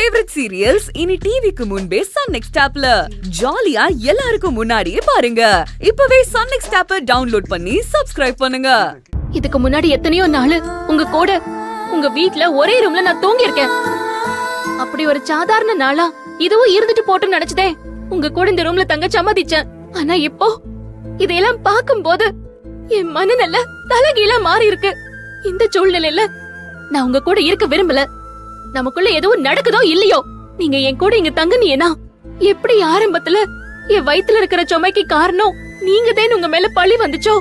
Favourite serials இனி டிவிக்கு முன்பே சன் நெக்ஸ்ட் ஆப்ல ஜாலியா எல்லாருக்கும் முன்னாடியே பாருங்க. இப்பவே சன் நெக்ஸ்ட் ஆப்பை டவுன்லோட் பண்ணி சப்ஸ்கிரைப் பண்ணுங்க. இதுக்கு முன்னாடி எத்தனையோ நாள் உங்க கூட உங்க வீட்ல ஒரே ரூம்ல நான் தூங்கி இருக்கேன். அப்படி ஒரு சாதாரண நாளா இதுவும் இருந்துட்டு போட்டுன்னு நினைச்சதே. உங்க கூட இந்த ரூம்ல தங்க சம்மதிச்சேன். ஆனா இப்போ இதையெல்லாம் பார்க்கும்போது என் மனநல தலைகீழா மாறி இருக்கு. இந்த சூழ்நிலையில நான் உங்க கூட இருக்க விரும்பல. நமக்குள்ள எதுவும் நடக்குதோ இல்லையோ, நீங்க என் கூட இங்க தங்குனீனா எப்படி ஆரம்பத்துல என் வயித்துல இருக்கிற சுமைக்கு காரணம் நீங்க தான் உங்க மேல பழி வந்துச்சோ,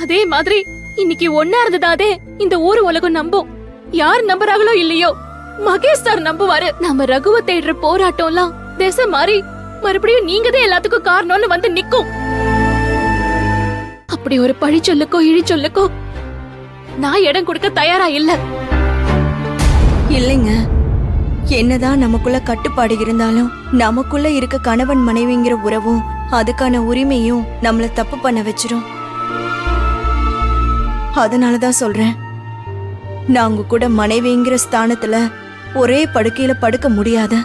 அதே மாதிரி இன்னைக்கு ஒன்னா இருந்ததாதே இந்த ஊர் உலகம் நம்பும். யார் நம்புறாங்களோ இல்லையோ, மகேஷ் சார் நம்புவாரு. நாம ரகுவ தேடுற போராட்டம்லாம் திசை மாறி மறுபடியும் நீங்க தான் எல்லாத்துக்கும் காரணம்னு வந்து நிக்கும். அப்படி ஒரு பழி சொல்லுக்கோ இழி சொல்லுக்கோ நான் இடம் கொடுக்க தயாரா இல்ல. இல்லைங்க, என்னதான் நமக்குள்ள கட்டுப்பாடு இருந்தாலும் நமக்குள்ள இருக்க கணவன் மனைவிங்கிற உறவும் அதுக்கான உரிமையும் நம்மள தப்பு பண்ண வச்சிரும். அதனாலதான் சொல்றேன், நான் உங்க கூட மனைவிங்கிற ஸ்தானத்துல ஒரே படுக்கையில படுக்க முடியாத,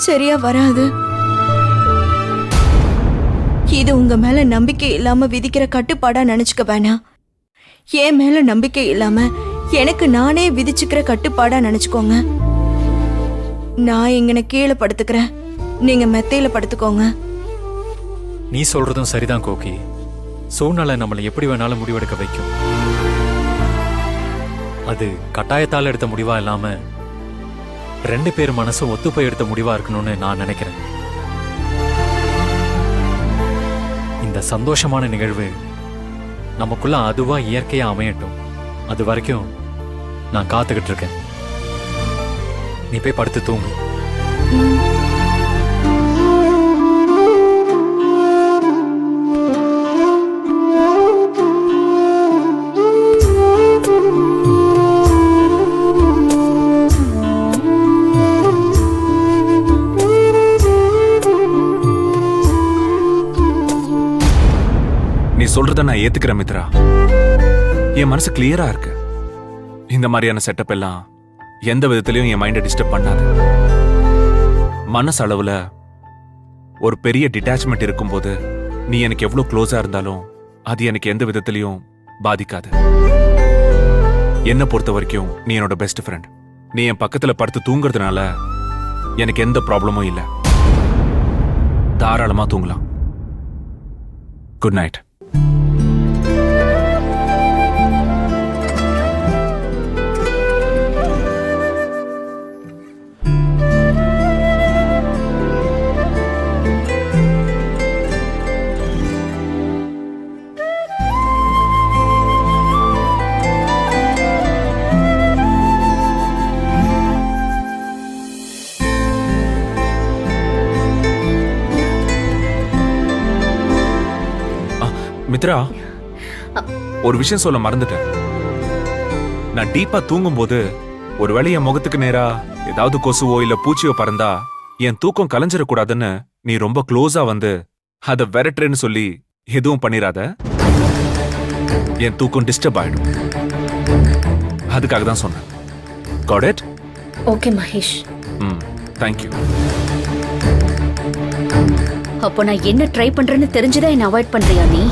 சரியா வராது. இது உங்க மேல நம்பிக்கை இல்லாம விதிக்கிற கட்டுப்பாடா நினைச்சுக்க வேணாம். என் மேல நம்பிக்கை இல்லாம எனக்கு நானே விதிச்சுக்கிற கட்டுப்பாடா நினைச்சுக்கோங்க. நான் இங்கன கீழே படுத்துக்கிறேன், நீங்க மெத்தையில படுத்துக்கோங்க. நீ சொல்றதும் சரிதான் கோகி. சூழ்நிலை நம்மளை எப்படி வேணாலும் முடிவெடுக்க வைக்கும். அது கட்டாயத்தால் எடுத்த முடிவா இல்லாம ரெண்டு பேர் மனசும் ஒத்துப்போய் எடுத்த முடிவா இருக்கணும்னு நான் நினைக்கிறேன். இந்த சந்தோஷமான நிகழ்வு நமக்குள்ள அதுவா இயற்கையா அமையட்டும். அது வரைக்கும் நான் காத்துக்கிட்டு இருக்கேன். நீ போய் படுத்து தூங்கு. நீ சொல்றத நான் ஏத்துக்கிறேன் மித்ரா. என் மனசு கிளியரா இருக்கு. இந்த மாதிரியான செட்டப் எல்லாம் எந்த விதத்திலையும் என் மைண்டை டிஸ்டர்ப் பண்ணாது. மனசு அளவுல ஒரு பெரிய டிட்டாச்மெண்ட் இருக்கும்போது நீ எனக்கு எவ்வளவு க்ளோஸா இருந்தாலும் அது எனக்கு எந்த விதத்திலையும் பாதிக்காது. என்னை பொறுத்த வரைக்கும் நீ என்னோட பெஸ்ட் ஃப்ரெண்ட். நீ என் பக்கத்துல படுத்து தூங்குறதுனால எனக்கு எந்த ப்ராப்ளமும் இல்லை. தாராளமா தூங்கலாம். Good night. மித்ரா, ஒரு விஷயம் சொல்ல மறந்துட்டேன். நான் டீப்பா தூங்கும்போது ஒருவேளை என் முகத்துக்கு நேரா ஏதாவது கொசுவோ இல்ல பூச்சியோ பறந்தா என் தூக்கம் கலைஞ்சிடக்கூடாதுன்னு நீ ரொம்ப க்ளோஸா வந்து அத விரட்டுறேன்னு சொல்லி எதுவும் பண்ணிராத. என் தூக்கம் டிஸ்டர்ப் ஆயிடும். அதுக்காக தான் சொன்னேன். Got it? Okay Mahesh. Thank you. அப்போ நான் என்ன ட்ரை பண்றேன்னு தெரிஞ்சுதான் என்ன அவாய்ட் பண்றியா நீ?